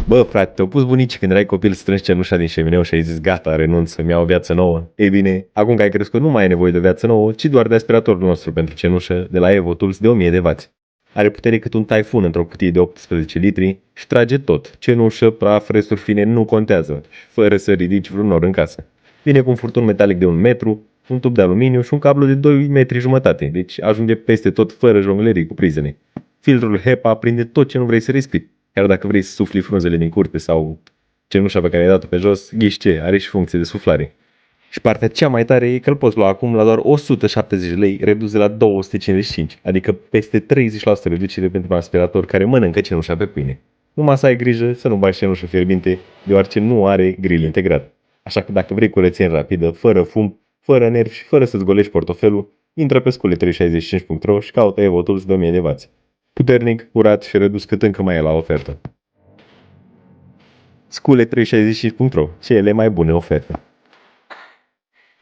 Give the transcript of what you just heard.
Bă, frate, te-au pus bunicii când erai copil să strângi cenușa din șemineu și ai zis gata, renunț să-mi iau o viață nouă. Ei bine, acum că ai crescut nu mai ai nevoie de o viață nouă, ci doar de aspiratorul nostru pentru cenușă de la Evo Tools de 1000 de W. Are putere cât un taifun într-o cutie de 18 litri și trage tot. Cenușă, praf, resturi fine nu contează, fără să ridici vreun nor în casă. Vine cu un furtun metalic de 1 metru, un tub de aluminiu și un cablu de 2 metri jumătate, deci ajunge peste tot fără jonglerii cu prizele. Filtrul HEPA prinde tot ce nu vrei să respiri. Chiar dacă vrei să sufli frunzele din curte sau cenușa pe care ai dat-o pe jos, ghiși ce, are și funcție de suflare. Și partea cea mai tare e că îl poți lua acum la doar 170 lei, redus de la 255, adică peste 30% reducere pentru un aspirator care mănâncă cenușa pe pâine. Numai să ai grijă să nu bagi cenușă fierbinte, deoarece nu are grill integrat. Așa că dacă vrei curățenie rapidă, fără fum, fără nervi și fără să-ți golești portofelul, intră pe scule365.ro și caută Evo Tools de 1000 de W. Puternic, curat și redus cât încă mai e la ofertă. Scule365.ro, cele mai bune oferte.